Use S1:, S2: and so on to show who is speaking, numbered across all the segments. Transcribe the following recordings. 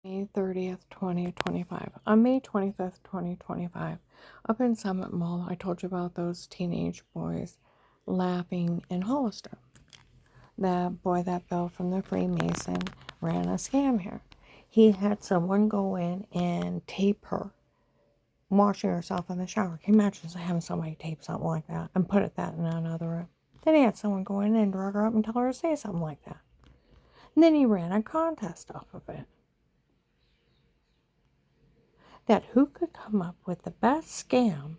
S1: May 30th, 2025. On May 25th, 2025, up in Summit Mall, I told you about those teenage boys laughing in Hollister. That boy that fell from the Freemason ran a scam here. He had someone go in and tape her washing herself in the shower. Can you imagine having somebody tape something like that and put that in another room? Then he had someone go in and drug her up and tell her to say something like that. And then he ran a contest off of it. That who could come up with the best scam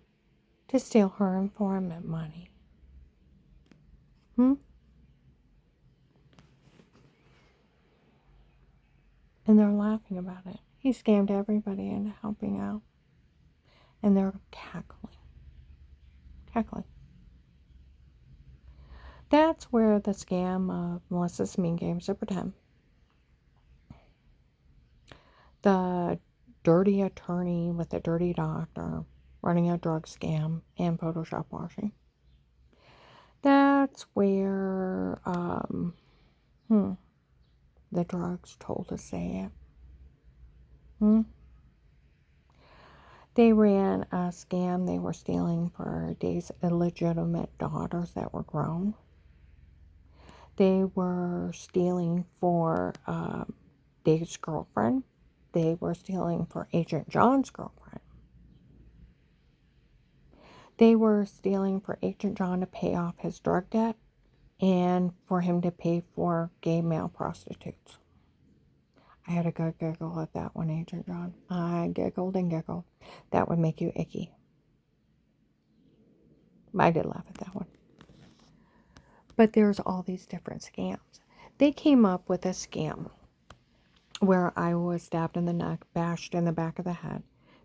S1: to steal her informant money? And they're laughing about it. He scammed everybody into helping out. And they're cackling. Cackling. That's where the scam of Melissa's Mean Games to Pretend, the dirty attorney with the dirty doctor running a drug scam and Photoshop washing. That's where the drugs told to say it. They ran a scam. They were stealing for Dave's illegitimate daughters that were grown. They were stealing for Dave's girlfriend. They were stealing for Agent John's girlfriend. They were stealing for Agent John to pay off his drug debt and for him to pay for gay male prostitutes. I had a good giggle at that one, Agent John. I giggled and giggled. That would make you icky. I did laugh at that one. But there's all these different scams. They came up with a scam where I was stabbed in the neck, bashed in the back of the head,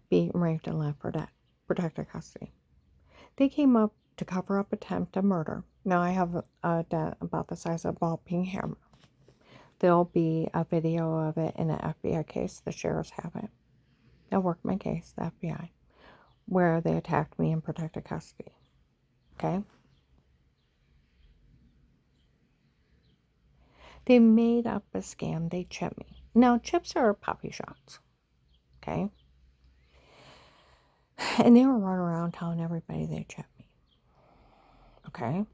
S1: beaten, raped, and left for dead. Protective custody. They came up to cover up attempt at murder. Now I have a dent about the size of a ball peen hammer. There'll be a video of it in an FBI case. The sheriffs have it. They'll work my case, the FBI, where they attacked me in protective custody. Okay? They made up a scam. They chipped me. Now, chips are puppy shots. Okay? And they were running around telling everybody they chipped me. Okay?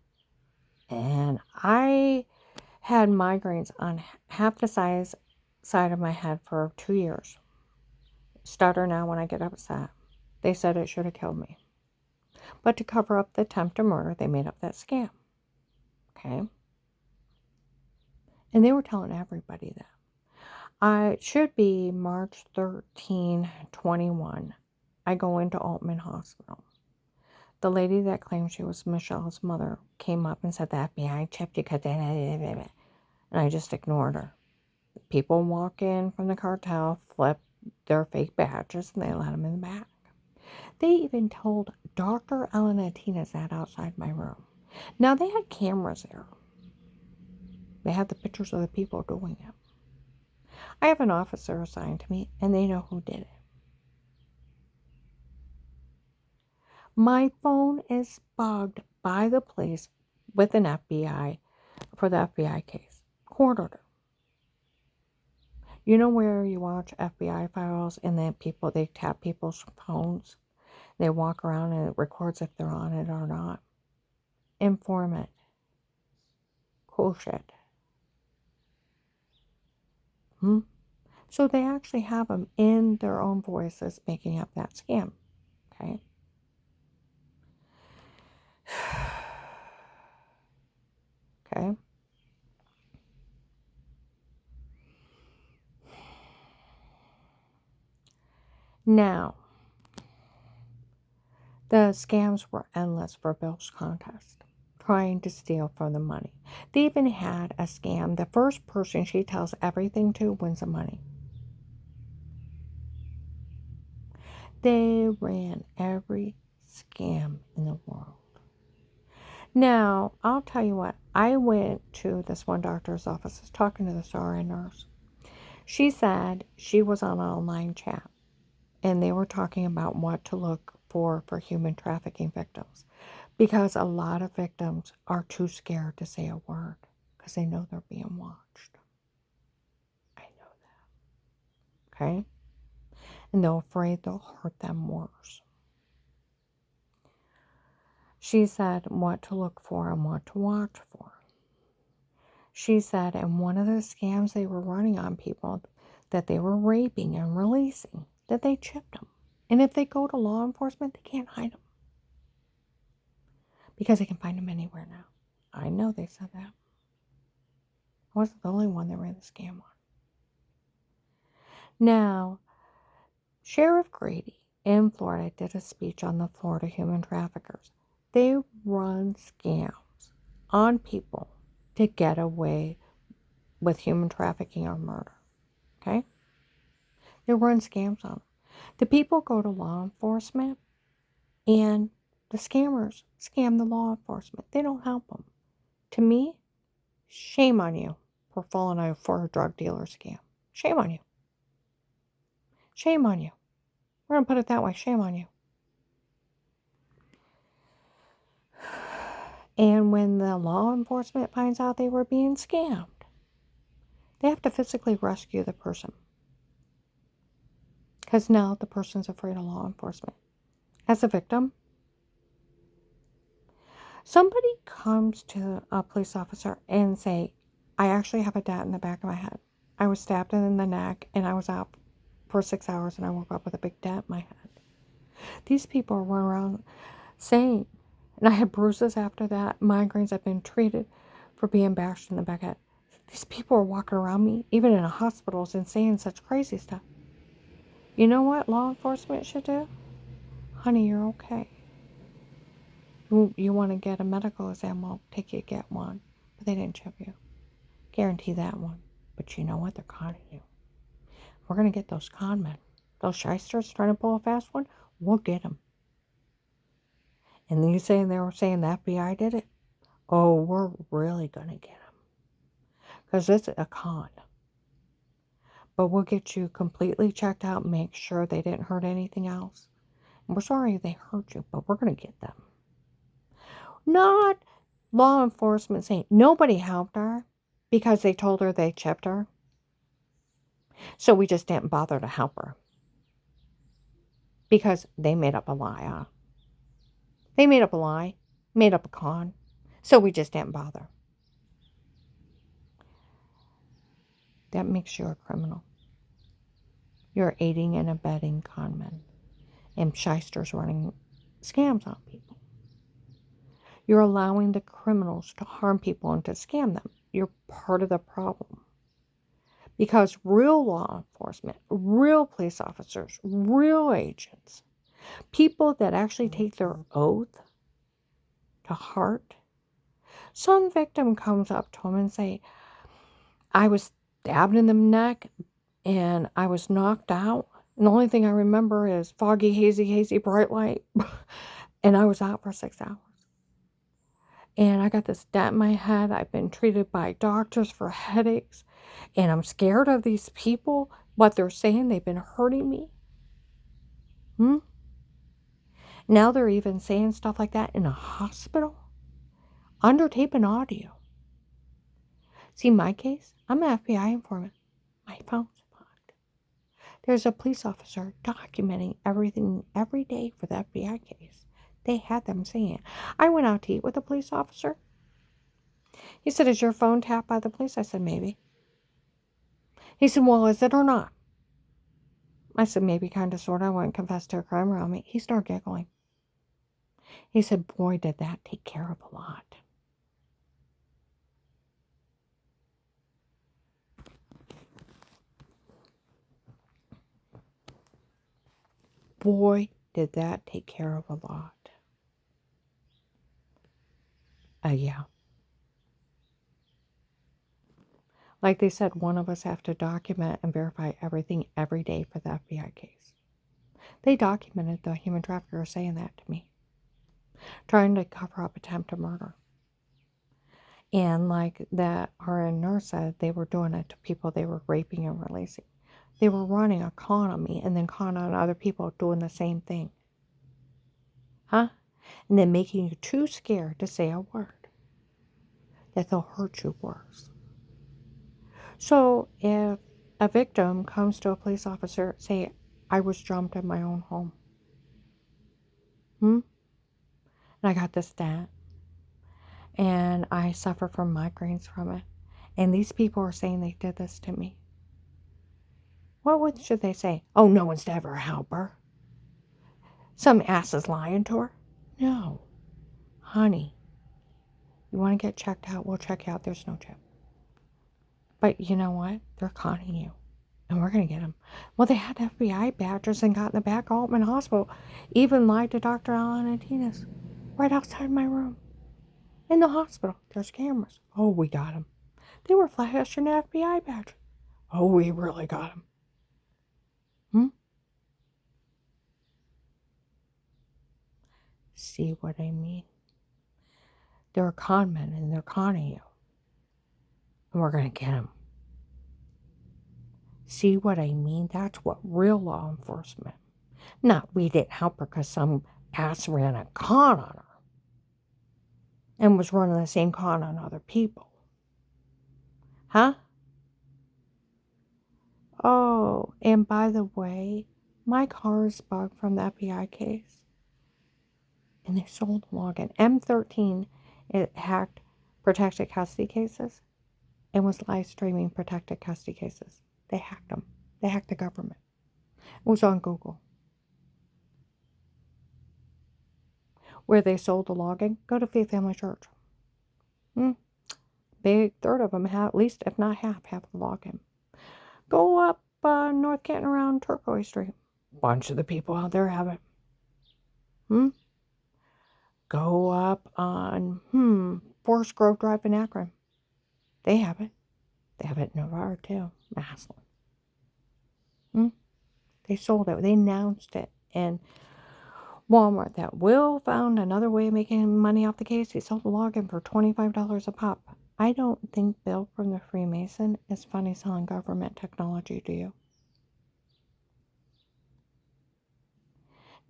S1: And I had migraines on half the side of my head for 2 years. Stutter now when I get upset. They said it should have killed me. But to cover up the attempt to murder, they made up that scam. Okay? And they were telling everybody that. It should be March 13, 21. I go into Altman Hospital. The lady that claimed she was Michelle's mother came up and said the FBI chipped you because and I just ignored her. People walk in from the cartel, flip their fake badges, and they let them in the back. They even told Dr. Tina that outside my room. Now, they had cameras there. They had the pictures of the people doing it. I have an officer assigned to me, and they know who did it. My phone is bugged by the police with an FBI for the FBI case. Court order. You know where you watch FBI files and then they tap people's phones? They walk around and it records if they're on it or not. Informant. Cool shit. So they actually have them in their own voices making up that scam. Okay? Okay? Now, the scams were endless for Bill's contest, trying to steal from the money. They even had a scam. The first person she tells everything to wins the money. They ran every scam in the world. Now, I'll tell you what. I went to this one doctor's office. I was talking to the RN nurse. She said she was on an online chat, and they were talking about what to look for human trafficking victims, because a lot of victims are too scared to say a word because they know they're being watched. I know okay? And they're afraid they'll hurt them worse. She said what to look for and what to watch for. She said in one of the scams they were running on people that they were raping and releasing, that they chipped them. And if they go to law enforcement, they can't hide them. Because they can find them anywhere now. I know they said that. I wasn't the only one that ran the scam on. Now, Sheriff Grady in Florida did a speech on the Florida human traffickers. They run scams on people to get away with human trafficking or murder. Okay? They run scams on them. The people go to law enforcement and the scammers scam the law enforcement. They don't help them. To me, shame on you for falling for a drug dealer scam. Shame on you. Shame on you. We're going to put it that way. Shame on you. And when the law enforcement finds out they were being scammed, they have to physically rescue the person. Because now the person's afraid of law enforcement. As a victim, somebody comes to a police officer and say, I actually have a dent in the back of my head. I was stabbed in the neck and I was out for 6 hours and I woke up with a big dent in my head. These people run around saying, and I had bruises after that, migraines. I've been treated for being bashed in the back of the head. These people are walking around me, even in hospitals, and saying such crazy stuff. You know what law enforcement should do? Honey, you're okay. You want to get a medical exam? Well, take you get one. But they didn't chip you. Guarantee that one. But you know what? They're conning you. We're going to get those con men. Those shysters trying to pull a fast one, we'll get them. And you saying they were saying the FBI did it? Oh, we're really going to get them. Because it's a con. But we'll get you completely checked out, make sure they didn't hurt anything else. And we're sorry they hurt you, but we're going to get them. Not law enforcement saying nobody helped her because they told her they chipped her. So we just didn't bother to help her. Because they made up a lie. They made up a lie, made up a con. So we just didn't bother. That makes you a criminal. You're aiding and abetting con men and shysters running scams on people. You're allowing the criminals to harm people and to scam them. You're part of the problem. Because real law enforcement, real police officers, real agents, people that actually take their oath to heart, some victim comes up to them and say, I was stabbed in the neck and I was knocked out. And the only thing I remember is foggy, hazy, bright light. And I was out for 6 hours. And I got this dent in my head. I've been treated by doctors for headaches. And I'm scared of these people. What they're saying, they've been hurting me. Now they're even saying stuff like that in a hospital. Under tape and audio. See, my case, I'm an FBI informant. My phone's blocked. There's a police officer documenting everything every day for the FBI case. They had them saying, I went out to eat with a police officer. He said, is your phone tapped by the police? I said, maybe. He said, well, is it or not? I said, maybe, kind of, sort of. I wouldn't confess to a crime around me. He started giggling. He said, boy, did that take care of a lot. Boy, did that take care of a lot. Yeah. Like they said, one of us have to document and verify everything every day for the FBI case. They documented the human trafficker saying that to me. Trying to cover up attempted murder. And like that RN nurse said, they were doing it to people they were raping and releasing. They were running a con on me and then con on other people doing the same thing. And then making you too scared to say a word. That they'll hurt you worse. So if A victim comes to a police officer, say, I was jumped in my own home. And I got this stat. And I suffer from migraines from it. And these people are saying they did this to me. Should they say? Oh, no one's to ever help her. Some ass is lying to her. No. Honey, you want to get checked out? We'll check you out. There's no chip. But you know what? They're conning you. And we're going to get them. Well, they had FBI badges and got in the back of Altman Hospital. Even lied to Dr. Alan Antinas. Right outside my room. In the hospital. There's cameras. Oh, we got them. They were flashing an FBI badge. Oh, we really got them. See what I mean? They're con men and they're conning you. And we're going to get them. See what I mean? That's what real law enforcement. Not we didn't help her because some ass ran a con on her. And was running the same con on other people. Huh? Oh, and by the way, my car is bugged from the FBI case. And they sold the login. M13, it hacked protected custody cases and was live streaming protected custody cases. They hacked them. They hacked the government. It was on Google. Where they sold the login, go to Faith Family Church. Big third of them have, at least if not half, have the login. Go up North Canton around Turquoise Street. Bunch of the people out there have it. Go up on Forest Grove Drive in Akron. They have it. They have it in Navarre too. Maslin. They sold it. They announced it. And Walmart, that Will found another way of making money off the case. He sold the login for $25 a pop. I don't think Bill from the Freemason is funny selling government technology, do you?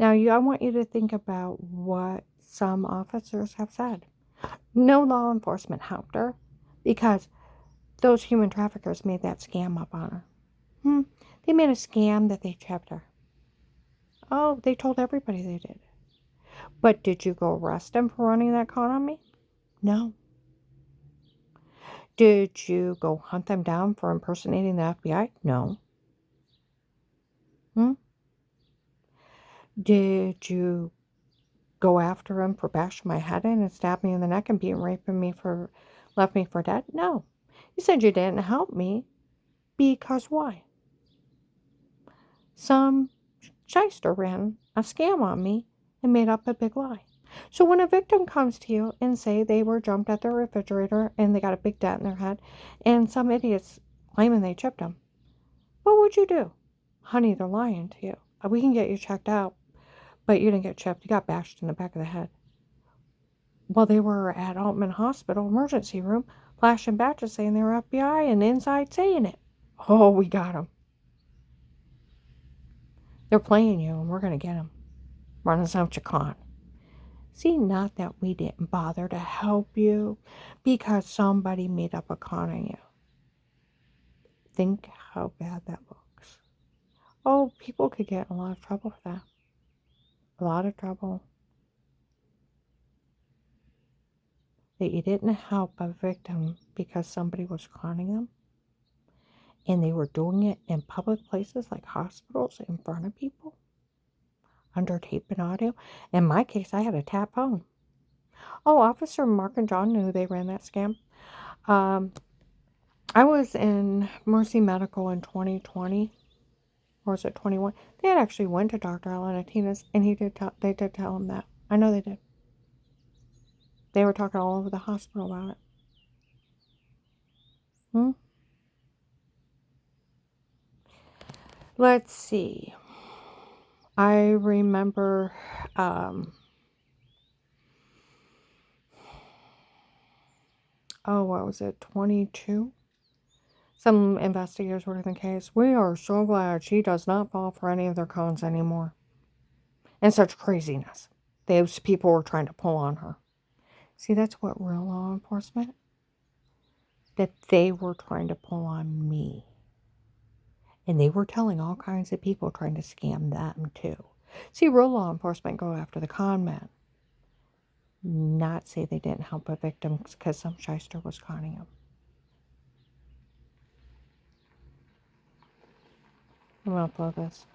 S1: Now, I want you to think about what some officers have said. No law enforcement helped her because those human traffickers made that scam up on her. They made a scam that they chipped her. Oh, they told everybody they did. But did you go arrest them for running that con on me? No. Did you go hunt them down for impersonating the FBI? No. Did you go after him for bashing my head in and stabbing me in the neck and raping me left me for dead? No. You said you didn't help me because why? Some shyster ran a scam on me and made up a big lie. So when a victim comes to you and say they were jumped at their refrigerator and they got a big dent in their head and some idiot's claiming they chipped them, what would you do? Honey, they're lying to you. We can get you checked out, but you didn't get chipped. You got bashed in the back of the head. Well, they were at Altman Hospital emergency room flashing badges saying they were FBI and inside saying it. Oh, we got them. They're playing you and we're going to get them. Running some con. See, not that we didn't bother to help you because somebody made up a con on you. Think how bad that looks. Oh, people could get in a lot of trouble for that. A lot of trouble. That you didn't help a victim because somebody was conning them. And they were doing it in public places like hospitals in front of people. Under tape and audio. In my case, I had a tap phone. Oh, Officer Mark and John knew they ran that scam. I was in Mercy Medical in 2020. Or was it 21? They had actually went to Dr. Alan Antinas, and they did tell him that. I know they did. They were talking all over the hospital about it. Let's see. I remember what was it, 22? Some investigators were in the case. We are so glad she does not fall for any of their cons anymore. And such craziness. Those people were trying to pull on her. See, that's what real law enforcement, that they were trying to pull on me. And they were telling all kinds of people trying to scam them too. See, real law enforcement go after the con men. Not say they didn't help a victim because some shyster was conning them. I'm going to upload this.